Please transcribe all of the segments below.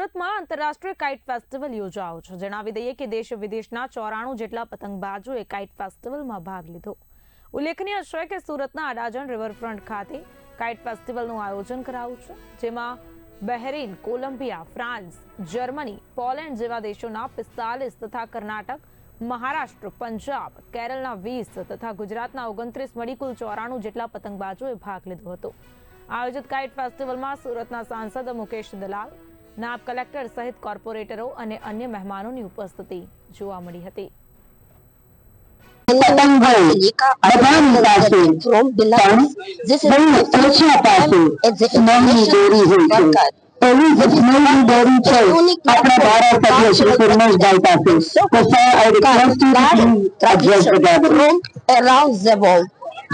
સુરતમાં આંતરરાષ્ટ્રીય kite festival યોજાયો છે। જણાવી દઈએ કે દેશ વિદેશના 94 જેટલા પતંગબાજોએ કાઇટ ફેસ્ટિવલમાં ભાગ લીધો। ઉલ્લેખનીય છે કે સુરતના અડાજણ રિવરફ્રન્ટ ખાતે કાઇટ ફેસ્ટિવલનું આયોજન કરાયું છે, જેમાં Bahrain, Columbia, France, Germany, Poland જેવા દેશોના 45 તથા કર્ણાટક, મહારાષ્ટ્ર, પંજાબ, કેરળના 20 તથા ગુજરાતના 29 મળી કુલ 94 જેટલા પતંગબાજોએ ભાગ લીધો હતો। આયોજિત કાઇટ ફેસ્ટિવલમાં સુરતના સાંસદ મુકેશ દલાલ, નાયબ કલેક્ટર સહિત કોર્પોરેટરો અને અન્ય મહેમાનોની ઉપસ્થિતિ જોવા મળી હતી।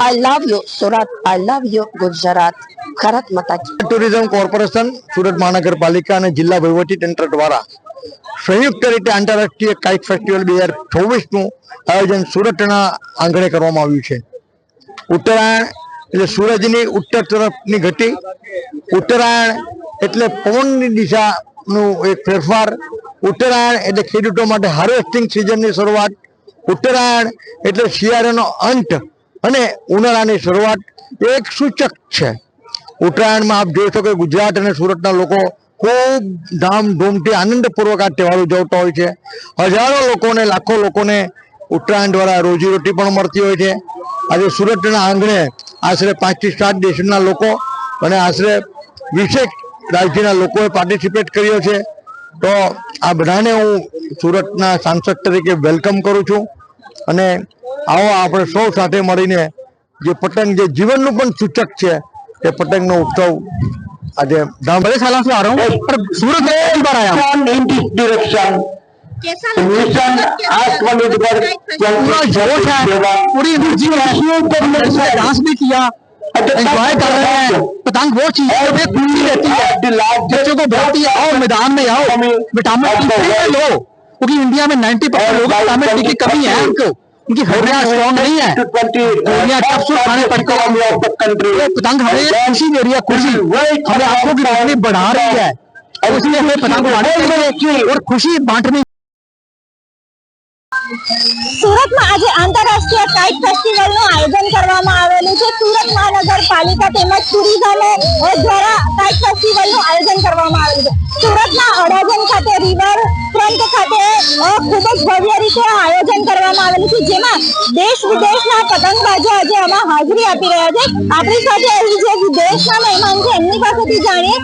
I love you, Surat. I love you, Gujarat. Bharat માતા કી। ટુરિઝમ કોર્પોરેશન સુરત મહાનગરપાલિકા અને જિલ્લા વહીવટીતંત્ર દ્વારા સંયુક્ત રીતે આંતરરાષ્ટ્રીય કાઇટ ફેસ્ટિવલ 2024નું આયોજન સુરતના આંગણે કરવામાં આવ્યું છે। ઉત્તરાયણ એટલે સૂરજની ઉત્તર તરફની ગતિ, ઉત્તરાયણ એટલે પવનની દિશાનું એક ફેરફાર, ઉત્તરાયણ એટલે ખેડૂતો માટે હાર્વેસ્ટિંગ સિઝનની શરૂઆત, ઉત્તરાયણ એટલે શિયાળાનો અંત અને ઉનાળાની શરૂઆત એક સૂચક છે। ઉત્તરાયણમાં આપ જોઈ શકો ગુજરાત અને સુરતના લોકો ખૂબ ધામધૂમથી આનંદપૂર્વક આ તહેવાર ઉજવતા હોય છે। હજારો લોકોને, લાખો લોકોને ઉત્તરાયણ દ્વારા રોજીરોટી પણ મળતી હોય છે। આજે સુરતના આંગણે આશરે 5 થી 7 દેશના લોકો અને આશરે 20 રાજ્યના લોકોએ પાર્ટિસિપેટ કર્યો છે। તો આ બધાને હું સુરતના સાંસદ તરીકે વેલકમ કરું છું અને આવો આપણે સૌ સાથે મળીને જે પતંગ જે જીવનનું પણ સૂચક છે એ પતંગનો ઉત્સવ આજે बड़े सालों से आ रहा हूँ पर सूरत में पहली बार आया हूँ। पूरा जोश है, पूरी एनर्जी है, डांस भी किया, एंजॉय कर रहे हैं। पतंग वो चीज है खुशी रहती है, बच्चों को बहुत ही आओ मैदान में आओ, विटामिन डी लो, क्योंकि इंडिया में 90% लोग विटामिन डी की कमी है, उनकी हड्डियां स्ट्रॉन्ग नहीं है, गोलियां कैप्सूल खाने पड़ते हैं। पतंग हमें खुशी दे रही है, खुशी हमें आंखों की रोशनी बढ़ा रही है, और इसलिए हमें पतंग उड़ानी चाहिए और खुशी बांटनी। સુરતમાં આજે આંતરરાષ્ટ્રીય કાઇટ ફેસ્ટિવલનું આયોજન કરવામાં આવેલું છે। સુરત મહાનગરપાલિકા તેમજ ટુરિઝમ દ્વારા કાઇટ ફેસ્ટિવલનું આયોજન કરવામાં આવેલું છે। સુરતના અડાજણ ખાતે રિવર ફ્રન્ટ ખાતે ખૂબ જ ભવ્ય રીતે આયોજન કરવામાં આવેલું છે, જેમાં દેશ વિદેશના પતંગબાજો આજે આમાં હાજરી આપી રહ્યા છે। આપણી સાથે અહીં જે વિદેશના મહેમાન છે એમની પાસેથી જાણીએ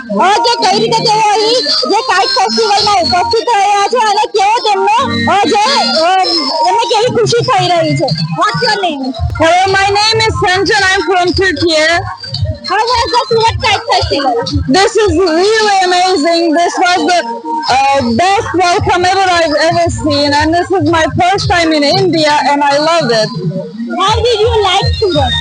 કે કઈ રીતે તેઓ અહીં જે કાઇટ ફેસ્ટિવલમાં ઉપસ્થિત રહ્યા છે અને કેવો તેમનો જે એમને કેવી ખુશી થઈ રહી છે। What's your name? Hello, my name is Sanjan. I'm from Turkey. How was the Surat Kite Festival? This is really amazing. This was the best welcome ever I've ever seen, and this is my first time in India, and I love it. How did you like Surat?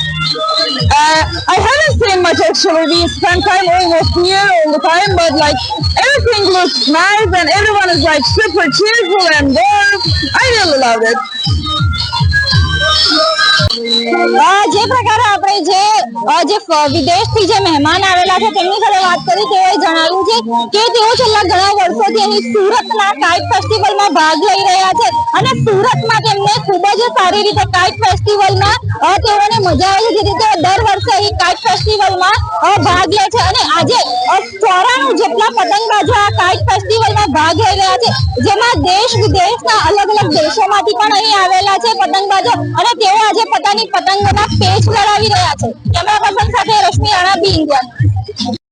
I haven't seen much actually. We spent time almost here all the time, but like everything looks nice, and everyone is like super cheerful and warm. I really love it. જે પ્રકારે આપણે જે વિદેશથી જે મહેમાન આવેલા છે તેમની સાથે વાત કરી, તેઓએ જણાવ્યું છે કે તેઓ છેલ્લા ઘણા વર્ષોથી અહીં સુરતના કાઇટ ફેસ્ટિવલમાં ભાગ લઈ રહ્યા છે અને સુરતમાં તેમને ખૂબ જ સારી રીતે કાઇટ ફેસ્ટિવલમાં તેઓને મજા આવે છે, જેથી તેઓ દર વર્ષે અહીં કાઇટ ફેસ્ટિવલમાં ભાગ લે છે અને આજે 94 જેટલા પતંગબાજો આ કાઇટ ફેસ્ટિવલમાં ભાગ લઈ રહ્યા છે, જેમાં દેશ વિદેશના અલગ અલગ દેશોમાંથી પણ અહીં આવેલા છે પતંગબાજો અને તેઓ આજે પોતાની પતંગોના પેચ લડાવી રહ્યા છે। કેમેરા પર્સન સાથે રશ્મિ રાણા, બી ઇન્ડિયા।